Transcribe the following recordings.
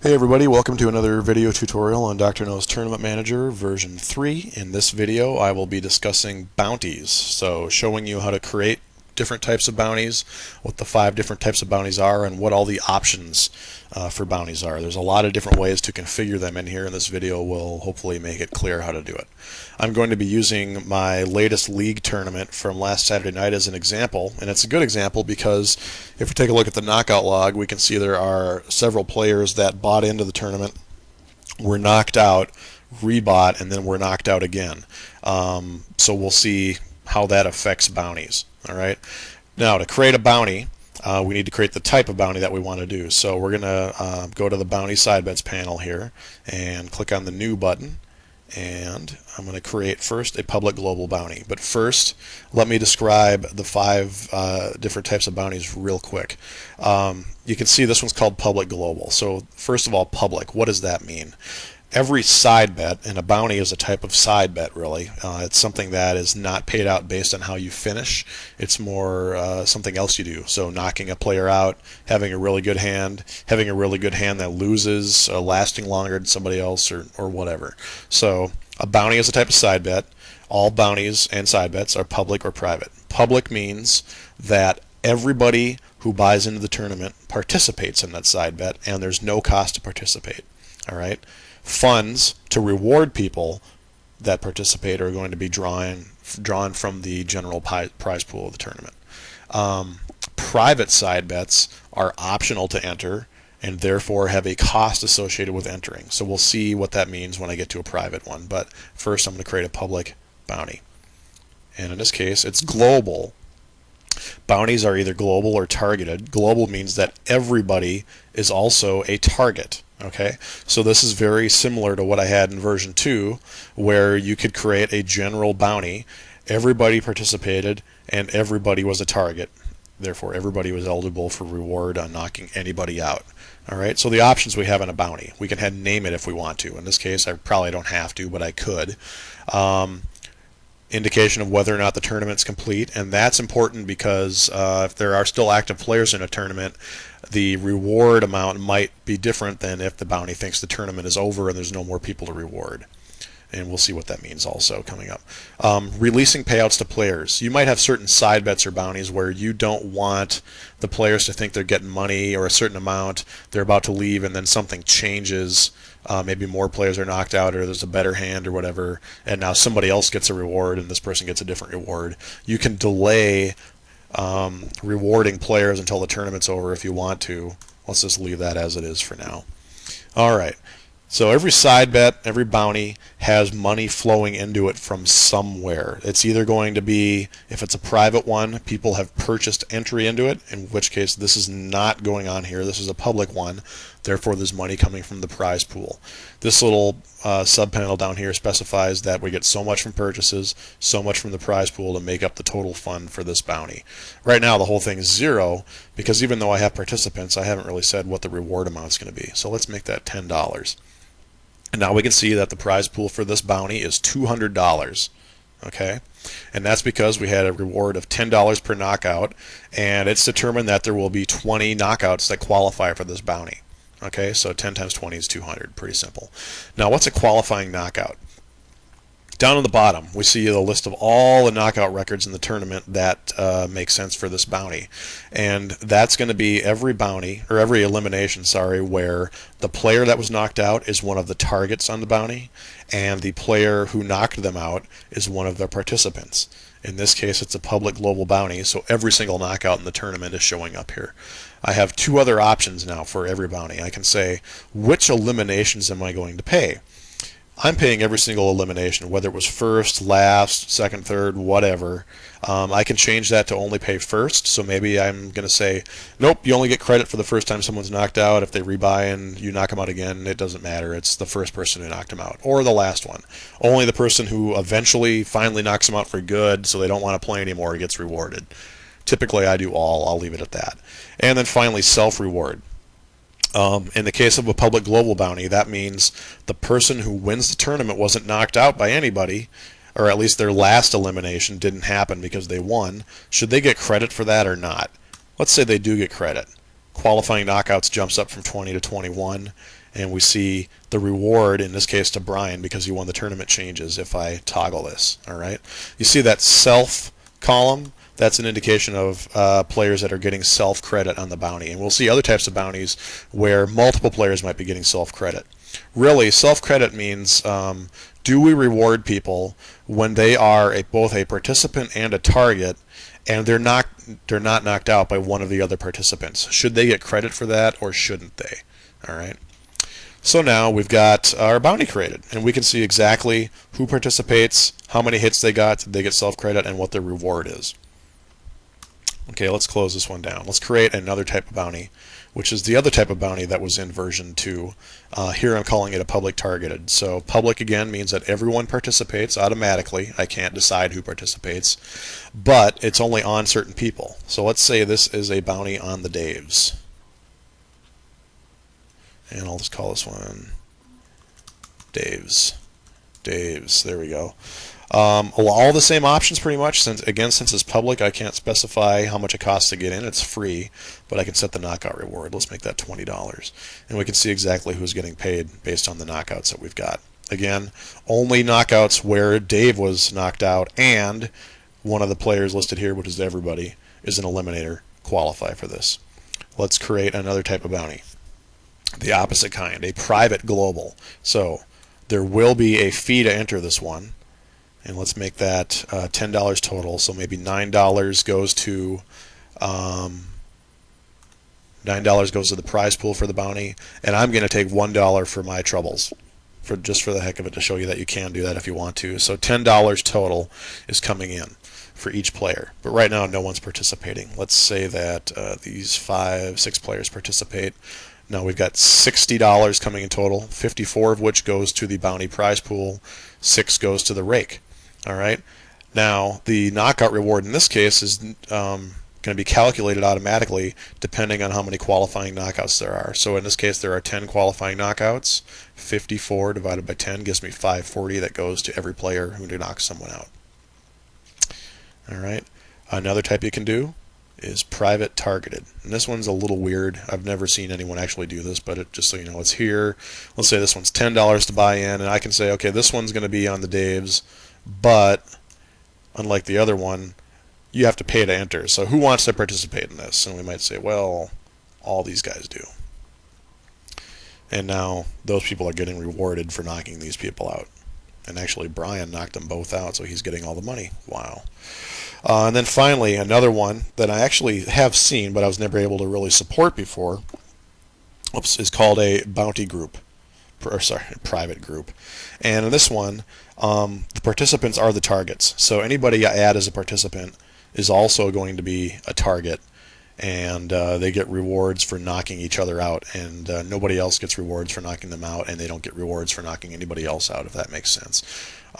Hey everybody, welcome to another video tutorial on Dr. Neau's Tournament Manager version 3. In this video I will be discussing bounties, so showing you how to create different types of bounties, what the 5 different types of bounties are, and what all the options for bounties are. There's a lot of different ways to configure them in here, and this video will hopefully make it clear how to do it. I'm going to be using my latest league tournament from last Saturday night as an example, and it's a good example because if we take a look at the knockout log, we can see there are several players that bought into the tournament, were knocked out, rebought, and then were knocked out again. So we'll see how that affects bounties. All right. Now, to create a bounty, we need to create the type of bounty that we want to do. So we're going to go to the Bounty Side Bets panel here and click on the New button. And I'm going to create first a public global bounty. But first, let me describe the 5 different types of bounties real quick. You can see this one's called public global. So first of all, public, what does that mean? Every side bet, and a bounty is a type of side bet really, it's something that is not paid out based on how you finish. It's more something else you do. So knocking a player out, having a really good hand, having a really good hand that loses, lasting longer than somebody else, or whatever. So a bounty is a type of side bet. All bounties and side bets are public or private. Public means that everybody who buys into the tournament participates in that side bet, and there's no cost to participate. All right. Funds to reward people that participate are going to be drawn from the general prize pool of the tournament. Private side bets are optional to enter and therefore have a cost associated with entering. So we'll see what that means when I get to a private one. But first I'm going to create a public bounty. And in this case, it's global. Bounties are either global or targeted. Global means that everybody is also a target. Okay, so this is very similar to what I had in version 2, where you could create a general bounty. Everybody participated and everybody was a target. Therefore, everybody was eligible for reward on knocking anybody out. All right, so the options we have in a bounty. We can name it if we want to. In this case, I probably don't have to, but I could. Indication of whether or not the tournament's complete, and that's important because if there are still active players in a tournament, the reward amount might be different than if the bounty thinks the tournament is over and there's no more people to reward. And we'll see what that means also coming up. Releasing payouts to players. You might have certain side bets or bounties where you don't want the players to think they're getting money or a certain amount, they're about to leave, and then something changes. Maybe more players are knocked out or there's a better hand or whatever, and now somebody else gets a reward and this person gets a different reward. You can delay rewarding players until the tournament's over if you want to. Let's just leave that as it is for now. All right. So every side bet, every bounty has money flowing into it from somewhere. It's either going to be, if it's a private one, people have purchased entry into it, in which case this is not going on here. This is a public one. Therefore, there's money coming from the prize pool. This little sub-panel down here specifies that we get so much from purchases, so much from the prize pool to make up the total fund for this bounty. Right now, the whole thing is 0 because even though I have participants, I haven't really said what the reward amount is going to be. So let's make that $10. And now we can see that the prize pool for this bounty is $200. Okay, and that's because we had a reward of $10 per knockout, and it's determined that there will be 20 knockouts that qualify for this bounty. Okay, so 10 times 20 is 200. Pretty simple. Now, what's a qualifying knockout? Down on the bottom, we see the list of all the knockout records in the tournament that make sense for this bounty. And that's going to be every bounty, or every elimination, sorry, where the player that was knocked out is one of the targets on the bounty, and the player who knocked them out is one of their participants. In this case, it's a public global bounty, so every single knockout in the tournament is showing up here. I have 2 other options now for every bounty. I can say, which eliminations am I going to pay? I'm paying every single elimination, whether it was first, last, second, third, whatever. I can change that to only pay first, so maybe I'm going to say, nope, you only get credit for the first time someone's knocked out. If they rebuy and you knock them out again, it doesn't matter. It's the first person who knocked them out, or the last one. Only the person who eventually finally knocks them out for good, so they don't want to play anymore, gets rewarded. Typically, I do all. I'll leave it at that. And then finally, self-reward. In the case of a public global bounty, that means the person who wins the tournament wasn't knocked out by anybody, or at least their last elimination didn't happen because they won. Should they get credit for that or not? Let's say they do get credit. Qualifying knockouts jumps up from 20 to 21, and we see the reward, in this case to Brian because he won the tournament, changes if I toggle this. All right, you see that self column? That's an indication of players that are getting self-credit on the bounty. And we'll see other types of bounties where multiple players might be getting self-credit. Really, self-credit means do we reward people when they are both a participant and a target, and they're not knocked out by one of the other participants? Should they get credit for that, or shouldn't they? All right. So now we've got our bounty created, and we can see exactly who participates, how many hits they got, did they get self-credit, and what their reward is. Okay, let's close this one down. Let's create another type of bounty, which is the other type of bounty that was in version 2. Here I'm calling it a public targeted. So public, again, means that everyone participates automatically. I can't decide who participates, but it's only on certain people. So let's say this is a bounty on the Daves. And I'll just call this one Daves. Daves, there we go. All the same options pretty much. Since it's public, I can't specify how much it costs to get in. It's free, but I can set the knockout reward. Let's make that $20, and we can see exactly who's getting paid based on the knockouts that we've got. Again, only knockouts where Dave was knocked out and one of the players listed here, which is everybody, is an eliminator, qualify for this. Let's create another type of bounty, the opposite kind, a private global. So there will be a fee to enter this one. And let's make that $10 total. So maybe $9 goes to the prize pool for the bounty, and I'm going to take $1 for my troubles, just for the heck of it, to show you that you can do that if you want to. So $10 total is coming in for each player. But right now, no one's participating. Let's say that these 6 players participate. Now we've got $60 coming in total, 54 of which goes to the bounty prize pool, 6 goes to the rake. All right. Now the knockout reward in this case is going to be calculated automatically depending on how many qualifying knockouts there are. So in this case, there are 10 qualifying knockouts. 54 divided by 10 gives me 540. That goes to every player who knocks someone out. All right. Another type you can do is private targeted, and this one's a little weird. I've never seen anyone actually do this, but just so you know, it's here. Let's say this one's $10 to buy in, and I can say, okay, this one's going to be on the Daves, but unlike the other one, you have to pay to enter. So who wants to participate in this? And we might say, well, all these guys do. And now those people are getting rewarded for knocking these people out. And actually, Brian knocked them both out, so he's getting all the money. Wow. And then finally, another one that I actually have seen, but I was never able to really support before, is called a bounty group. Private group. And in this one, the participants are the targets. So anybody I add as a participant is also going to be a target, and they get rewards for knocking each other out, and nobody else gets rewards for knocking them out, and they don't get rewards for knocking anybody else out, if that makes sense.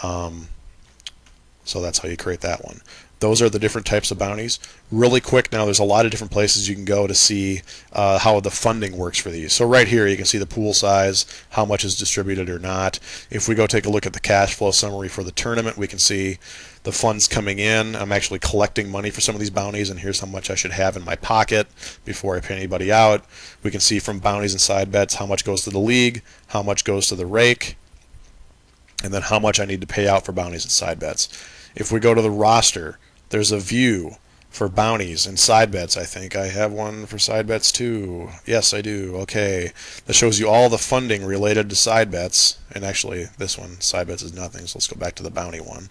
So that's how you create that one. Those are the different types of bounties. Really quick now, there's a lot of different places you can go to see how the funding works for these. So right here you can see the pool size, how much is distributed or not. If we go take a look at the cash flow summary for the tournament, we can see the funds coming in. I'm actually collecting money for some of these bounties, and here's how much I should have in my pocket before I pay anybody out. We can see from bounties and side bets how much goes to the league, how much goes to the rake, and then how much I need to pay out for bounties and side bets. If we go to the roster, there's a view for bounties and side bets. I think I have one for side bets too. Yes, I do. Okay. That shows you all the funding related to side bets. And actually, this one, side bets, is nothing. So let's go back to the bounty one.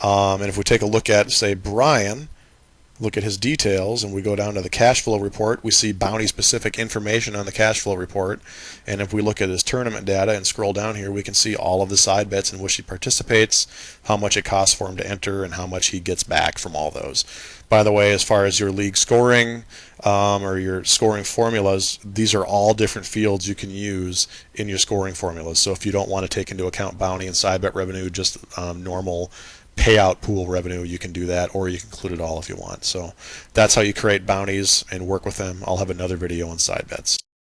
And if we take a look at, say, Brian, look at his details, and we go down to the cash flow report, we see bounty specific information on the cash flow report. And if we look at his tournament data and scroll down here, we can see all of the side bets in which he participates, how much it costs for him to enter, and how much he gets back from all those. By the way, as far as your league scoring or your scoring formulas, these are all different fields you can use in your scoring formulas. So if you don't want to take into account bounty and side bet revenue, just normal payout pool revenue, you can do that, or you can include it all if you want. So that's how you create bounties and work with them. I'll have another video on side bets.